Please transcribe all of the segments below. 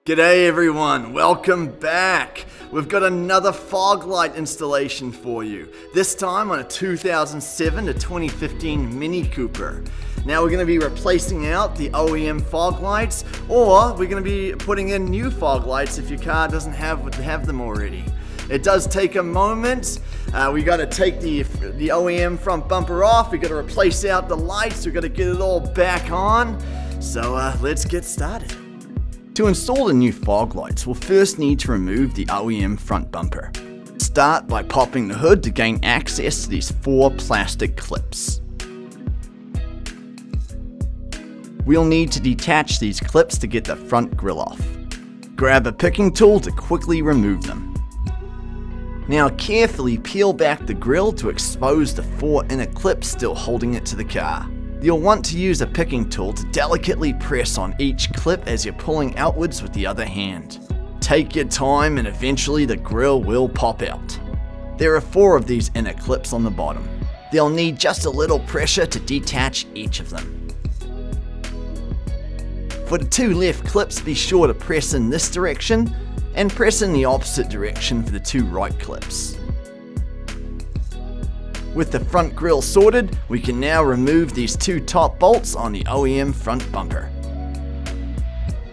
G'day everyone, welcome back. We've got another fog light installation for you, this time on a 2007 to 2015 Mini Cooper. Now we're going to be replacing out the OEM fog lights, or we're going to be putting in new fog lights if your car doesn't have them already. It does take a moment. We got to take the OEM front bumper off, we got to replace out the lights, we got to get it all back on. So let's get started. To install the new fog lights, we'll first need to remove the OEM front bumper. Start by popping the hood to gain access to these 4 plastic clips. We'll need to detach these clips to get the front grille off. Grab a picking tool to quickly remove them. Now carefully peel back the grille to expose the 4 inner clips still holding it to the car. You'll want to use a picking tool to delicately press on each clip as you're pulling outwards with the other hand. Take your time and eventually the grille will pop out. There are 4 of these inner clips on the bottom. They'll need just a little pressure to detach each of them. For the 2 left clips, be sure to press in this direction and press in the opposite direction for the 2 right clips. With the front grille sorted, we can now remove these 2 top bolts on the OEM front bumper.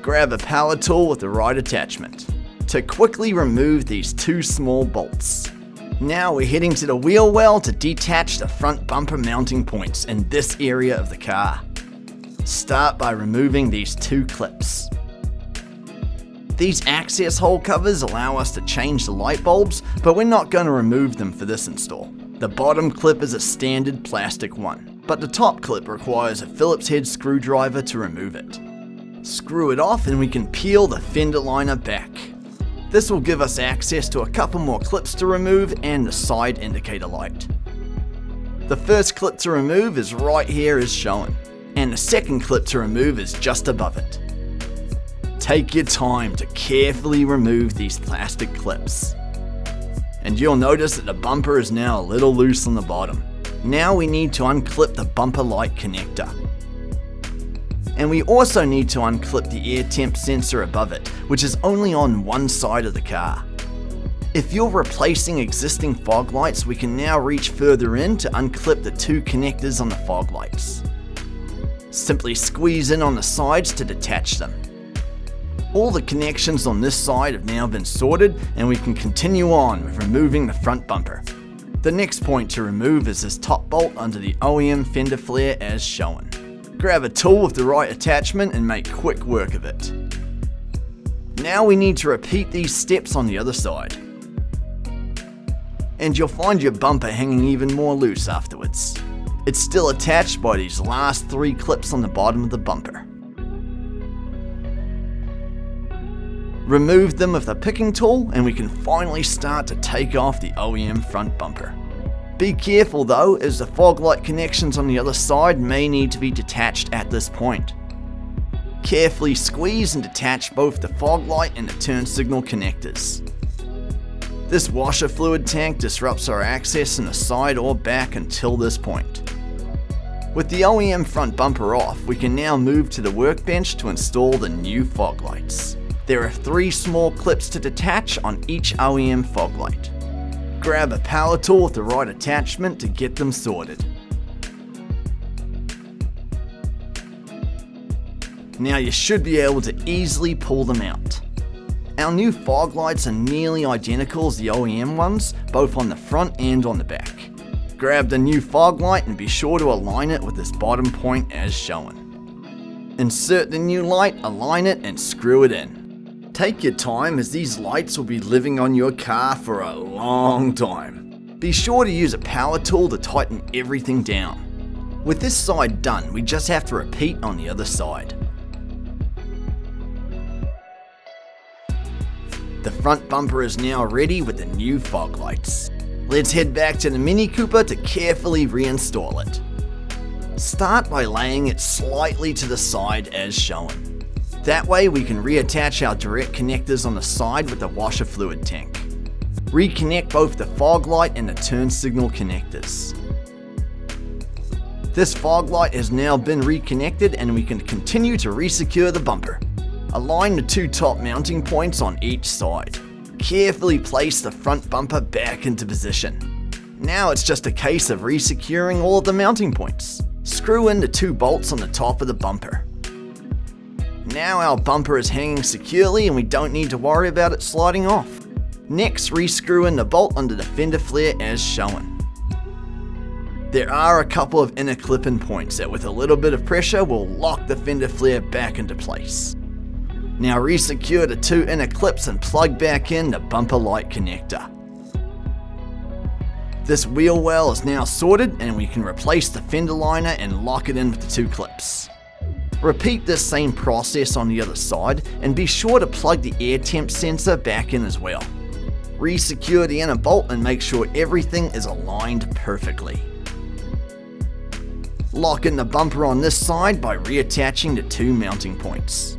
Grab a power tool with the right attachment to quickly remove these 2 small bolts. Now we're heading to the wheel well to detach the front bumper mounting points in this area of the car. Start by removing these 2 clips. These access hole covers allow us to change the light bulbs, but we're not going to remove them for this install. The bottom clip is a standard plastic one, but the top clip requires a Phillips head screwdriver to remove it. Screw it off and we can peel the fender liner back. This will give us access to a couple more clips to remove and the side indicator light. The first clip to remove is right here as shown, and the second clip to remove is just above it. Take your time to carefully remove these plastic clips. And you'll notice that the bumper is now a little loose on the bottom. Now we need to unclip the bumper light connector. And we also need to unclip the air temp sensor above it, which is only on one side of the car. If you're replacing existing fog lights, we can now reach further in to unclip the 2 connectors on the fog lights. Simply squeeze in on the sides to detach them. All the connections on this side have now been sorted and we can continue on with removing the front bumper. The next point to remove is this top bolt under the OEM fender flare as shown. Grab a tool with the right attachment and make quick work of it. Now we need to repeat these steps on the other side. And you'll find your bumper hanging even more loose afterwards. It's still attached by these last 3 clips on the bottom of the bumper. Remove them with a picking tool and we can finally start to take off the OEM front bumper. Be careful though, as the fog light connections on the other side may need to be detached at this point. Carefully squeeze and detach both the fog light and the turn signal connectors. This washer fluid tank disrupts our access in the side or back until this point. With the OEM front bumper off, we can now move to the workbench to install the new fog lights. There are 3 small clips to detach on each OEM fog light. Grab a power tool with the right attachment to get them sorted. Now you should be able to easily pull them out. Our new fog lights are nearly identical as the OEM ones, both on the front and on the back. Grab the new fog light and be sure to align it with this bottom point as shown. Insert the new light, align it and screw it in. Take your time as these lights will be living on your car for a long time. Be sure to use a power tool to tighten everything down. With this side done, we just have to repeat on the other side. The front bumper is now ready with the new fog lights. Let's head back to the Mini Cooper to carefully reinstall it. Start by laying it slightly to the side as shown. That way we can reattach our direct connectors on the side with the washer fluid tank. Reconnect both the fog light and the turn signal connectors. This fog light has now been reconnected and we can continue to resecure the bumper. Align the two top mounting points on each side. Carefully place the front bumper back into position. Now it's just a case of resecuring all of the mounting points. Screw in the 2 bolts on the top of the bumper. Now our bumper is hanging securely and we don't need to worry about it sliding off. Next, rescrew in the bolt under the fender flare as shown. There are a couple of inner clip-in points that with a little bit of pressure will lock the fender flare back into place. Now resecure the 2 inner clips and plug back in the bumper light connector. This wheel well is now sorted and we can replace the fender liner and lock it in with the 2 clips. Repeat this same process on the other side and be sure to plug the air temp sensor back in as well. Resecure the inner bolt and make sure everything is aligned perfectly. Lock in the bumper on this side by reattaching the 2 mounting points.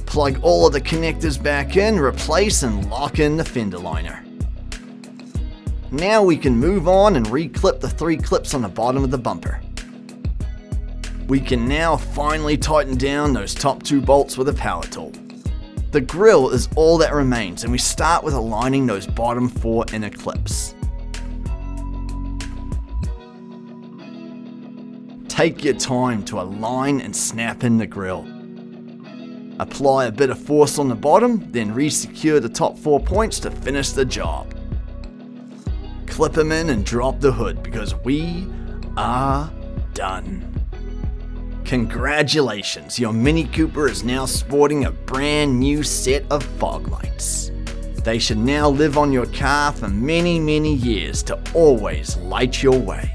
Plug all of the connectors back in, replace and lock in the fender liner. Now we can move on and reclip the 3 clips on the bottom of the bumper. We can now finally tighten down those top 2 bolts with a power tool. The grille is all that remains and we start with aligning those bottom 4 inner clips. Take your time to align and snap in the grille. Apply a bit of force on the bottom, then resecure the top 4 points to finish the job. Clip them in and drop the hood because we are done. Congratulations, your Mini Cooper is now sporting a brand new set of fog lights. They should now live on your car for many, many years to always light your way.